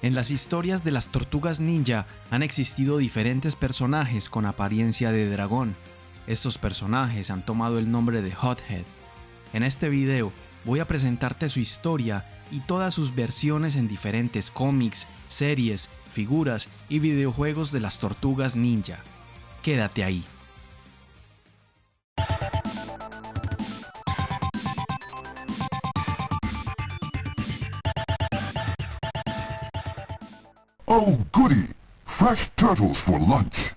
En las historias de las tortugas ninja han existido diferentes personajes con apariencia de dragón. Estos personajes han tomado el nombre de Hothead. En este video voy a presentarte su historia y todas sus versiones en diferentes cómics, series, figuras y videojuegos de las tortugas ninja. Quédate ahí. Oh, goody! Fresh turtles for lunch.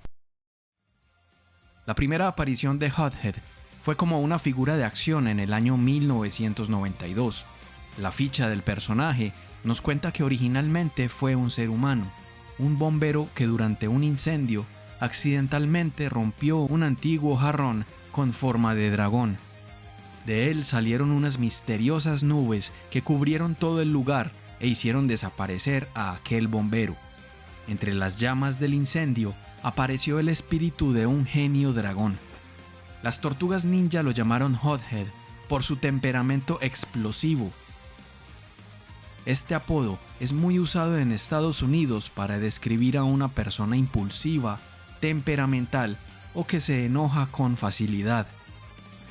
La primera aparición de Hothead fue como una figura de acción en el año 1992. La ficha del personaje nos cuenta que originalmente fue un ser humano, un bombero que durante un incendio accidentalmente rompió un antiguo jarrón con forma de dragón. De él salieron unas misteriosas nubes que cubrieron todo el lugar e hicieron desaparecer a aquel bombero. Entre las llamas del incendio apareció el espíritu de un genio dragón. Las tortugas ninja lo llamaron Hothead por su temperamento explosivo. Este apodo es muy usado en Estados Unidos para describir a una persona impulsiva, temperamental o que se enoja con facilidad.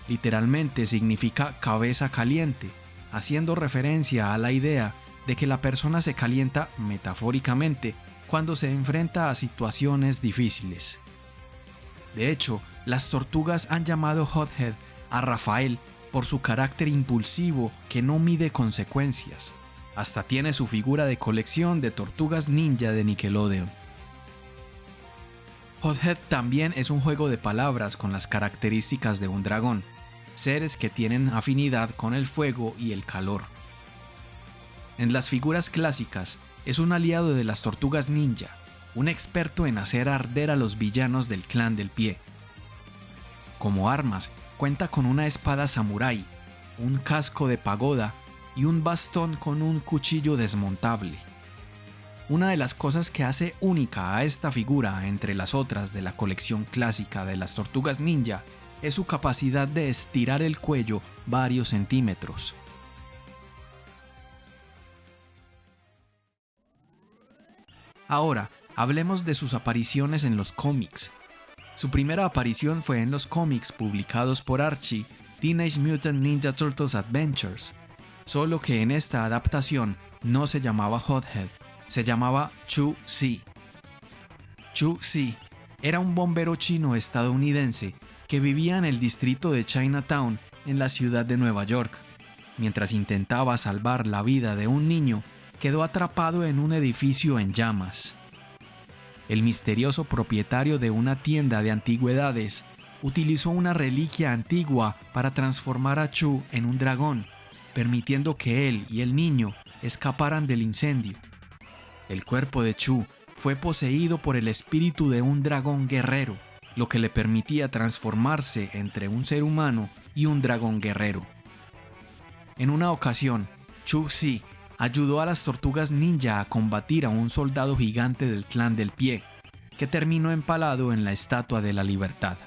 Literalmente significa cabeza caliente, haciendo referencia a la idea de que la persona se calienta metafóricamente cuando se enfrenta a situaciones difíciles. De hecho, las tortugas han llamado Hothead a Rafael por su carácter impulsivo que no mide consecuencias. Hasta tiene su figura de colección de tortugas ninja de Nickelodeon. Hothead también es un juego de palabras con las características de un dragón, seres que tienen afinidad con el fuego y el calor. En las figuras clásicas, es un aliado de las tortugas ninja, un experto en hacer arder a los villanos del clan del pie. Como armas, cuenta con una espada samurái, un casco de pagoda y un bastón con un cuchillo desmontable. Una de las cosas que hace única a esta figura entre las otras de la colección clásica de las tortugas ninja es su capacidad de estirar el cuello varios centímetros. Ahora, hablemos de sus apariciones en los cómics. Su primera aparición fue en los cómics publicados por Archie, Teenage Mutant Ninja Turtles Adventures, solo que en esta adaptación no se llamaba Hothead, se llamaba Chu-Si. Chu-Si era un bombero chino estadounidense que vivía en el distrito de Chinatown en la ciudad de Nueva York. Mientras intentaba salvar la vida de un niño, quedó atrapado en un edificio en llamas. El misterioso propietario de una tienda de antigüedades utilizó una reliquia antigua para transformar a Chu en un dragón, permitiendo que él y el niño escaparan del incendio. El cuerpo de Chu fue poseído por el espíritu de un dragón guerrero, lo que le permitía transformarse entre un ser humano y un dragón guerrero. En una ocasión, Chu-Si ayudó a las tortugas ninja a combatir a un soldado gigante del clan del pie, que terminó empalado en la Estatua de la Libertad.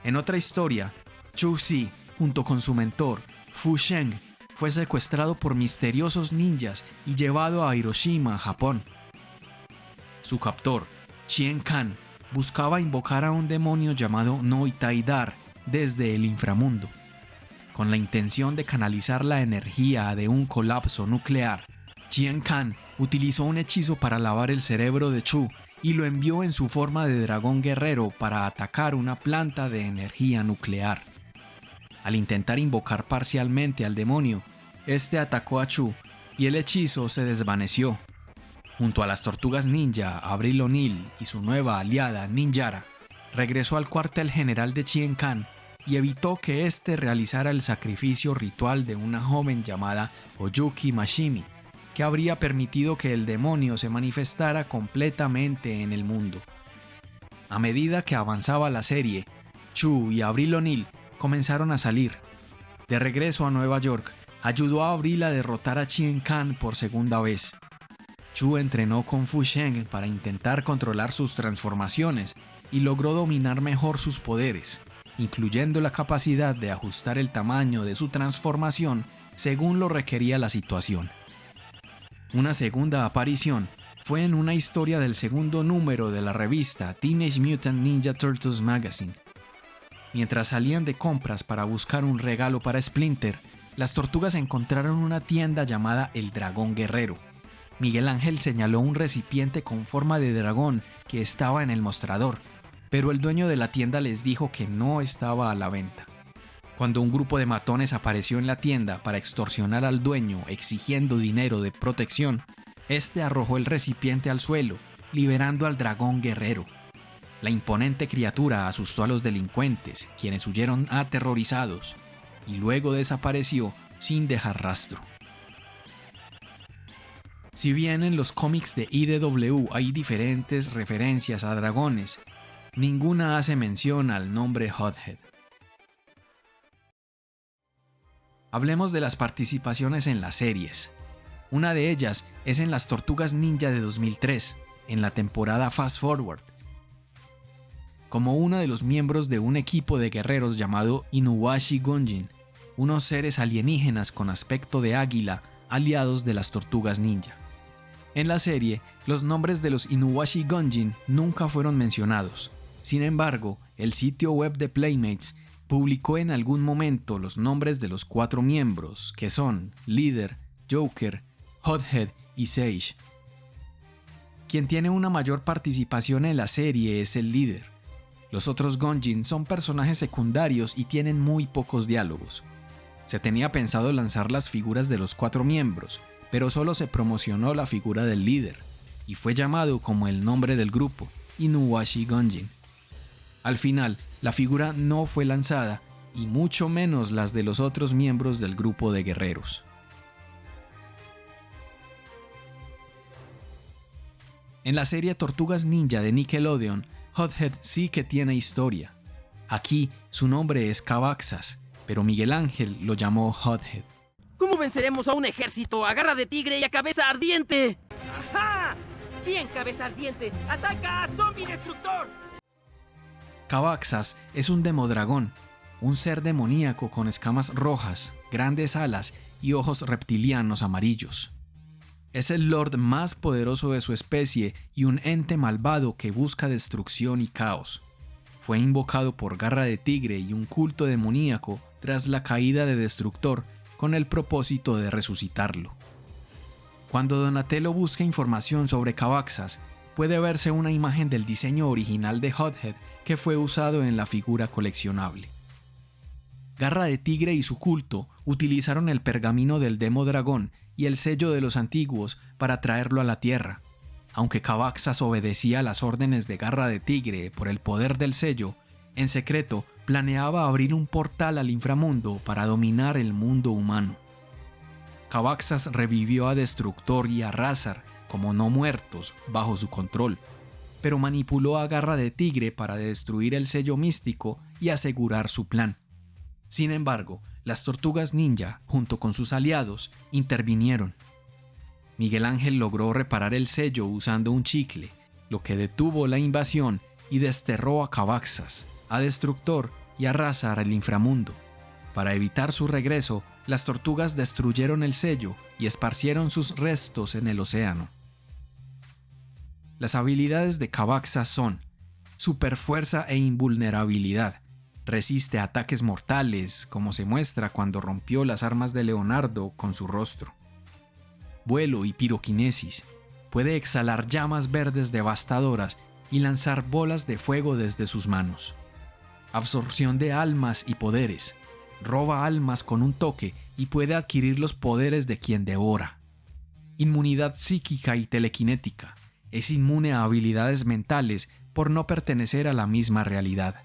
En otra historia, Chu-Si, junto con su mentor, Fu Sheng, fue secuestrado por misteriosos ninjas y llevado a Hiroshima, Japón. Su captor, Chien Kan, buscaba invocar a un demonio llamado Noitaidar desde el inframundo. Con la intención de canalizar la energía de un colapso nuclear, Chien Kan utilizó un hechizo para lavar el cerebro de Chu y lo envió en su forma de dragón guerrero para atacar una planta de energía nuclear. Al intentar invocar parcialmente al demonio, este atacó a Chu y el hechizo se desvaneció. Junto a las tortugas ninja, Avril O'Neil y su nueva aliada Ninjara, regresó al cuartel general de Chien Kan y evitó que éste realizara el sacrificio ritual de una joven llamada Oyuki Mashimi, que habría permitido que el demonio se manifestara completamente en el mundo. A medida que avanzaba la serie, Chu y Avril O'Neil comenzaron a salir. De regreso a Nueva York, ayudó a Avril a derrotar a Chien Kan por segunda vez. Chu entrenó con Fu Sheng para intentar controlar sus transformaciones y logró dominar mejor sus poderes, incluyendo la capacidad de ajustar el tamaño de su transformación según lo requería la situación. Una segunda aparición fue en una historia del segundo número de la revista Teenage Mutant Ninja Turtles Magazine. Mientras salían de compras para buscar un regalo para Splinter, las tortugas encontraron una tienda llamada El Dragón Guerrero. Miguel Ángel señaló un recipiente con forma de dragón que estaba en el mostrador, pero el dueño de la tienda les dijo que no estaba a la venta. Cuando un grupo de matones apareció en la tienda para extorsionar al dueño exigiendo dinero de protección, este arrojó el recipiente al suelo, liberando al dragón guerrero. La imponente criatura asustó a los delincuentes, quienes huyeron aterrorizados, y luego desapareció sin dejar rastro. Si bien en los cómics de IDW hay diferentes referencias a dragones, ninguna hace mención al nombre Hothead. Hablemos de las participaciones en las series. Una de ellas es en Las Tortugas Ninja de 2003, en la temporada Fast Forward, como uno de los miembros de un equipo de guerreros llamado Inuwashi Gonjin, unos seres alienígenas con aspecto de águila aliados de las Tortugas Ninja. En la serie, los nombres de los Inuwashi Gonjin nunca fueron mencionados. Sin embargo, el sitio web de Playmates publicó en algún momento los nombres de los 4 miembros, que son Líder, Joker, Hothead y Sage. Quien tiene una mayor participación en la serie es el Líder. Los otros Gonjin son personajes secundarios y tienen muy pocos diálogos. Se tenía pensado lanzar las figuras de los 4 miembros, pero solo se promocionó la figura del Líder, y fue llamado como el nombre del grupo, Inuwashi Gonjin. Al final, la figura no fue lanzada, y mucho menos las de los otros miembros del grupo de guerreros. En la serie Tortugas Ninja de Nickelodeon, Hothead sí que tiene historia. Aquí su nombre es Cavaxas, pero Miguel Ángel lo llamó Hothead. ¿Cómo venceremos a un ejército a garra de tigre y a cabeza ardiente? ¡Ajá! ¡Bien, cabeza ardiente! ¡Ataca, zombie destructor! Cavaxas es un demodragón, un ser demoníaco con escamas rojas, grandes alas y ojos reptilianos amarillos. Es el lord más poderoso de su especie y un ente malvado que busca destrucción y caos. Fue invocado por Garra de Tigre y un culto demoníaco tras la caída de Destructor con el propósito de resucitarlo. Cuando Donatello busca información sobre Cavaxas, puede verse una imagen del diseño original de Hothead que fue usado en la figura coleccionable. Garra de Tigre y su culto utilizaron el pergamino del Demodragón y el sello de los antiguos para traerlo a la Tierra. Aunque Cavaxas obedecía las órdenes de Garra de Tigre por el poder del sello, en secreto planeaba abrir un portal al inframundo para dominar el mundo humano. Cavaxas revivió a Destructor y a Razar como no muertos bajo su control, pero manipuló a Garra de Tigre para destruir el sello místico y asegurar su plan. Sin embargo, las Tortugas Ninja, junto con sus aliados, intervinieron. Miguel Ángel logró reparar el sello usando un chicle, lo que detuvo la invasión y desterró a Cavaxas, a Destructor y a Razar al inframundo. Para evitar su regreso, las tortugas destruyeron el sello y esparcieron sus restos en el océano. Las habilidades de Cavaxas son superfuerza e invulnerabilidad. Resiste ataques mortales, como se muestra cuando rompió las armas de Leonardo con su rostro. Vuelo y piroquinesis. Puede exhalar llamas verdes devastadoras y lanzar bolas de fuego desde sus manos. Absorción de almas y poderes. Roba almas con un toque y puede adquirir los poderes de quien devora. Inmunidad psíquica y telequinética. Es inmune a habilidades mentales por no pertenecer a la misma realidad.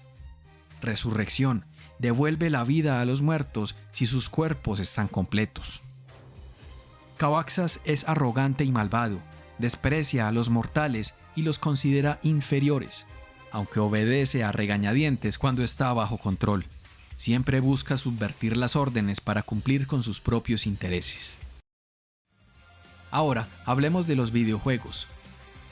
Resurrección. Devuelve la vida a los muertos si sus cuerpos están completos. Cavaxas es arrogante y malvado. Desprecia a los mortales y los considera inferiores, aunque obedece a regañadientes cuando está bajo control. Siempre busca subvertir las órdenes para cumplir con sus propios intereses. Ahora, hablemos de los videojuegos.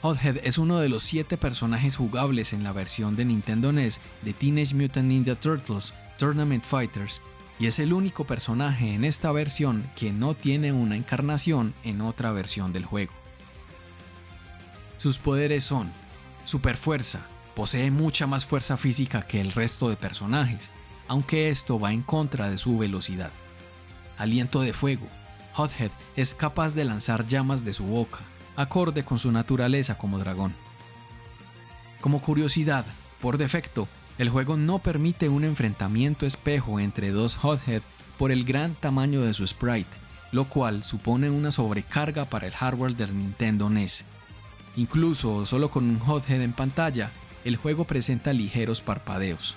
Hothead es uno de los 7 personajes jugables en la versión de Nintendo NES de Teenage Mutant Ninja Turtles Tournament Fighters y es el único personaje en esta versión que no tiene una encarnación en otra versión del juego. Sus poderes son superfuerza, posee mucha más fuerza física que el resto de personajes, aunque esto va en contra de su velocidad. Aliento de fuego, Hothead es capaz de lanzar llamas de su boca, acorde con su naturaleza como dragón. Como curiosidad, por defecto, el juego no permite un enfrentamiento espejo entre dos Hothead por el gran tamaño de su sprite, lo cual supone una sobrecarga para el hardware del Nintendo NES. Incluso solo con un Hothead en pantalla, el juego presenta ligeros parpadeos.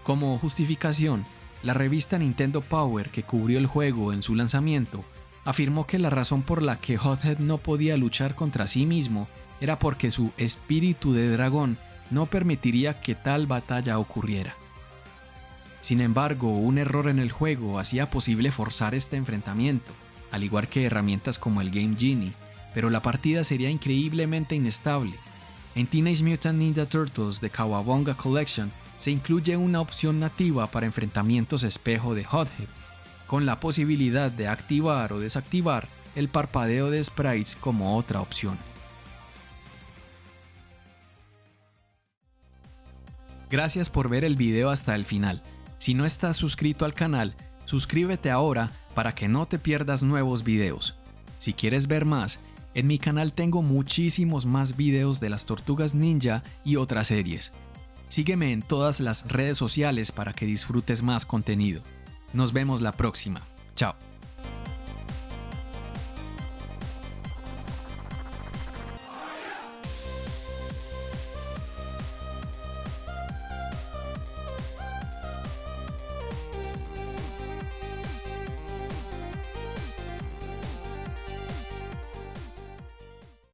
Como justificación, la revista Nintendo Power, que cubrió el juego en su lanzamiento, afirmó que la razón por la que Hothead no podía luchar contra sí mismo era porque su espíritu de dragón no permitiría que tal batalla ocurriera. Sin embargo, un error en el juego hacía posible forzar este enfrentamiento, al igual que herramientas como el Game Genie, pero la partida sería increíblemente inestable. En Teenage Mutant Ninja Turtles The Cowabunga Collection se incluye una opción nativa para enfrentamientos espejo de Hothead, con la posibilidad de activar o desactivar el parpadeo de sprites como otra opción. Gracias por ver el video hasta el final. Si no estás suscrito al canal, suscríbete ahora para que no te pierdas nuevos videos. Si quieres ver más, en mi canal tengo muchísimos más videos de las Tortugas Ninja y otras series. Sígueme en todas las redes sociales para que disfrutes más contenido. Nos vemos la próxima. Chao.